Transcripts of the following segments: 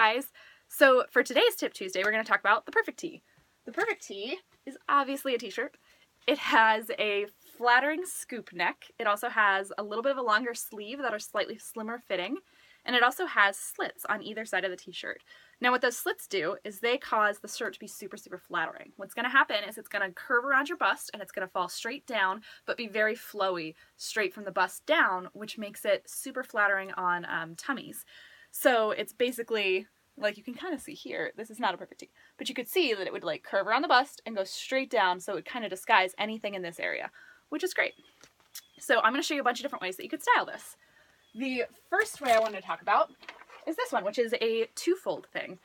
guys. So for today's Tip Tuesday, we're going to talk about the perfect tee. The perfect tee is obviously a t-shirt. It has a flattering scoop neck. It also has a little bit of a longer sleeve that are slightly slimmer fitting. And it also has slits on either side of the t-shirt. Now what those slits do is they cause the shirt to be super, super flattering. What's going to happen is it's going to curve around your bust and it's going to fall straight down, but be very flowy straight from the bust down, which makes it super flattering on tummies. So it's basically, like you can kind of see here, this is not a perfect tee, but you could see that it would like curve around the bust and go straight down, so it would kind of disguise anything in this area, which is great. So I'm going to show you a bunch of different ways that you could style this. The first way I wanted to talk about is this one, which is a two-fold thing.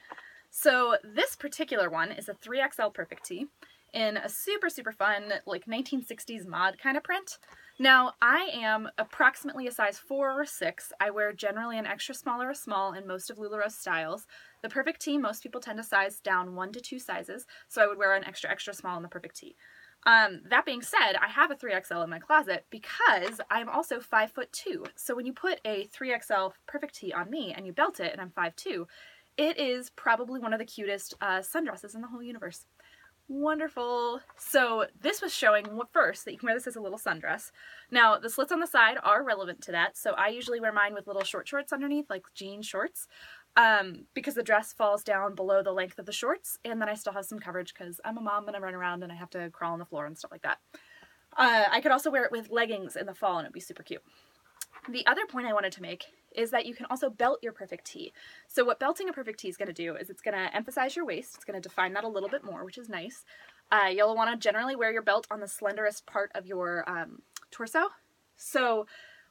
So this particular one is a 3XL perfect tee in a super, super fun, like 1960s mod kind of print. Now, I am approximately a size 4 or 6. I wear generally an extra small or a small in most of LuLaRoe's styles. The perfect tee, most people tend to size down 1 to 2 sizes, so I would wear an extra, extra small in the perfect tee. That being said, I have a 3XL in my closet because I'm also 5'2". So when you put a 3XL perfect tee on me and you belt it and I'm 5'2", it is probably one of the cutest sundresses in the whole universe. Wonderful. So this was showing first that you can wear this as a little sundress. Now the slits on the side are relevant to that, so I usually wear mine with little short shorts underneath, like jean shorts, because the dress falls down below the length of the shorts, and then I still have some coverage because I'm a mom and I run around and I have to crawl on the floor and stuff like that. I could also wear it with leggings in the fall and it'd be super cute. The other point I wanted to make is that you can also belt your perfect tee. So what belting a perfect tee is going to do is it's going to emphasize your waist. It's going to define that a little bit more, which is nice. You'll want to generally wear your belt on the slenderest part of your torso. So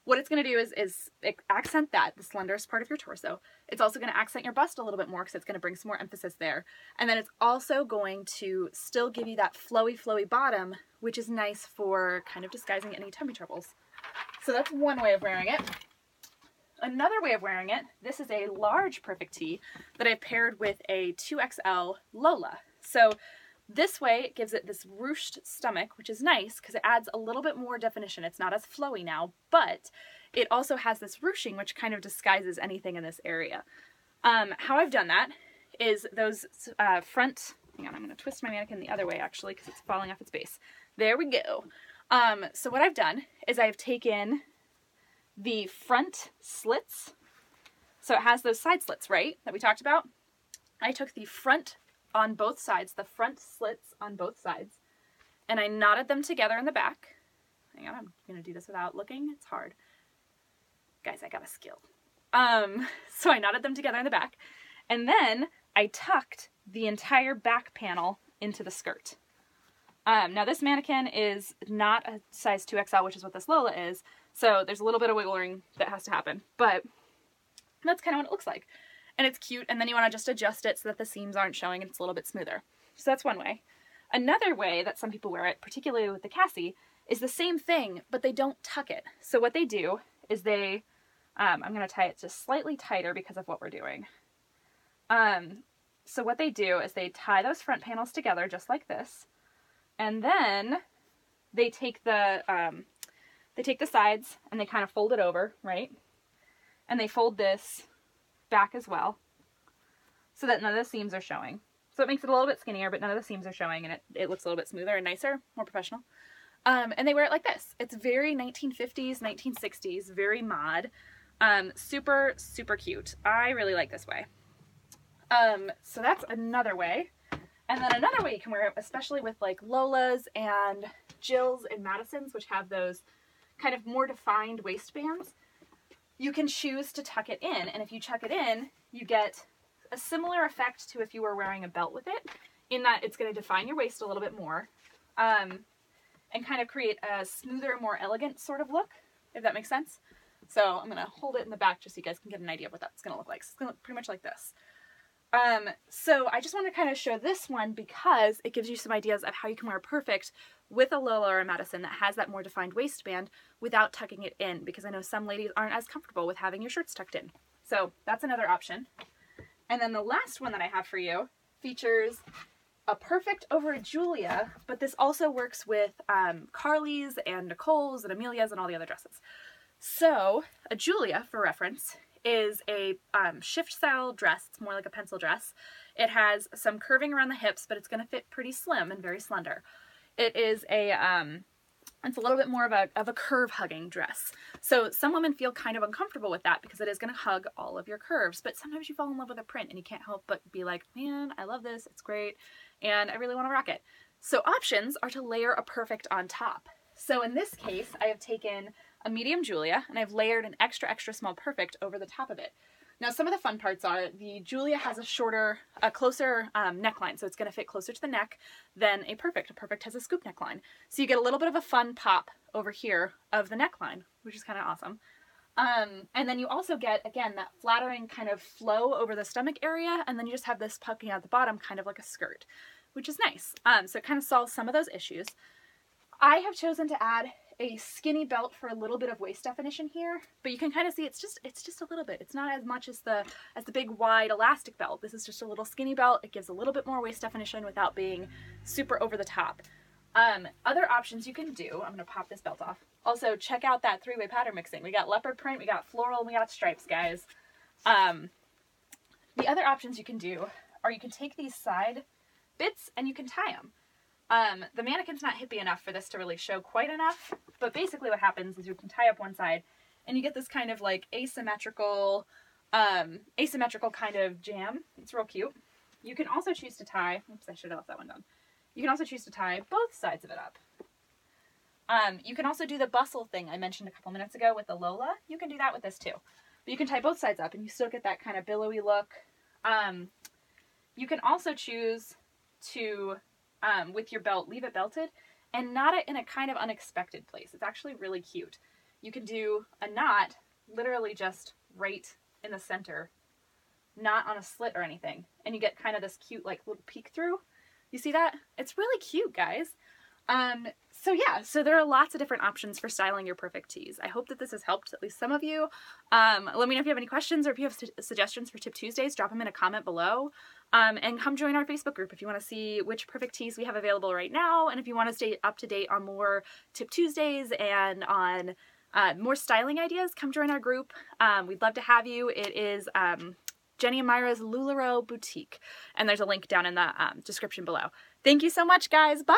what it's going to do is accent that, the slenderest part of your torso. It's also going to accent your bust a little bit more because it's going to bring some more emphasis there. And then it's also going to still give you that flowy, flowy bottom, which is nice for kind of disguising any tummy troubles. So that's one way of wearing it. Another way of wearing it, this is a large perfect tee that I've paired with a 2XL Lola. So this way it gives it this ruched stomach, which is nice because it adds a little bit more definition. It's not as flowy now, but it also has this ruching, which kind of disguises anything in this area. How I've done that is those front, hang on, I'm going to twist my mannequin the other way actually because it's falling off its base. There we go. So what I've done is I've taken the front slits, so it has those side slits, right, that we talked about. I took the front on both sides, the front slits on both sides, and I knotted them together in the back. Hang on, I'm going to do this without looking. It's hard. Guys, I got a skill. So I knotted them together in the back, and then I tucked the entire back panel into the skirt. Now this mannequin is not a size 2XL, which is what this Lola is, so there's a little bit of wiggling that has to happen, but that's kind of what it looks like. And it's cute, and then you want to just adjust it so that the seams aren't showing and it's a little bit smoother. So that's one way. Another way that some people wear it, particularly with the Cassie, is the same thing, but they don't tuck it. So what they do is they, I'm going to tie it just slightly tighter because of what we're doing. So what they do is they tie those front panels together just like this, and then they take the sides and they kind of fold it over, right? And they fold this back as well so that none of the seams are showing. So it makes it a little bit skinnier, but none of the seams are showing, and it looks a little bit smoother and nicer, more professional. And they wear it like this. It's very 1950s, 1960s, very mod. Super, super cute. I really like this way. So that's another way. And then another way you can wear it, especially with like Lolas and Jills and Madisons, which have those kind of more defined waistbands, you can choose to tuck it in. And if you tuck it in, you get a similar effect to if you were wearing a belt with it, in that it's going to define your waist a little bit more, and kind of create a smoother, more elegant sort of look, if that makes sense. So I'm going to hold it in the back just so you guys can get an idea of what that's going to look like. So it's going to look pretty much like this. So I just want to kind of show this one because it gives you some ideas of how you can wear perfect with a Lola or a Madison that has that more defined waistband without tucking it in, because I know some ladies aren't as comfortable with having your shirts tucked in. So that's another option. And then the last one that I have for you features a perfect over a Julia, but this also works with Carly's and Nicole's and Amelia's and all the other dresses. So a Julia, for reference, is a shift style dress. It's more like a pencil dress. It has some curving around the hips, but it's going to fit pretty slim and very slender. It is it's a little bit more of a curve hugging dress. So some women feel kind of uncomfortable with that because it is going to hug all of your curves, but sometimes you fall in love with a print and you can't help but be like, man, I love this, it's great, and I really want to rock it. So options are to layer a perfect on top. So in this case, I have taken a medium Julia and I've layered an extra, extra small perfect over the top of it. Now, some of the fun parts are the Julia has a closer neckline, so it's going to fit closer to the neck than a perfect. A perfect has a scoop neckline. So you get a little bit of a fun pop over here of the neckline, which is kind of awesome. And then you also get, again, that flattering kind of flow over the stomach area, and then you just have this pucking out the bottom, kind of like a skirt, which is nice. So it kind of solves some of those issues. I have chosen to add a skinny belt for a little bit of waist definition here, but you can kind of see it's just a little bit. It's not as much as the big wide elastic belt. This is just a little skinny belt. It gives a little bit more waist definition without being super over the top. Other options you can do, I'm going to pop this belt off. Also, check out that three-way pattern mixing. We got leopard print, we got floral, and we got stripes, guys. The other options you can do are you can take these side bits and you can tie them. The mannequin's not hippie enough for this to really show quite enough, but basically what happens is you can tie up one side and you get this kind of like asymmetrical kind of jam. It's real cute. You can also choose to tie, oops, I should have left that one done. You can also choose to tie both sides of it up. You can also do the bustle thing I mentioned a couple minutes ago with the Lola. You can do that with this too. But you can tie both sides up and you still get that kind of billowy look. You can also choose to with your belt, leave it belted and knot it in a kind of unexpected place. It's actually really cute. You can do a knot literally just right in the center, not on a slit or anything, and you get kind of this cute like little peek through. You see that? It's really cute, guys. So yeah, so there are lots of different options for styling your perfect tees. I hope that this has helped at least some of you. Let me know if you have any questions or if you have suggestions for Tip Tuesdays, drop them in a comment below. And come join our Facebook group if you want to see which perfect tees we have available right now. And if you want to stay up to date on more Tip Tuesdays and on more styling ideas, come join our group. We'd love to have you. It is Jenny and Myra's LuLaRoe Boutique. And there's a link down in the description below. Thank you so much, guys. Bye!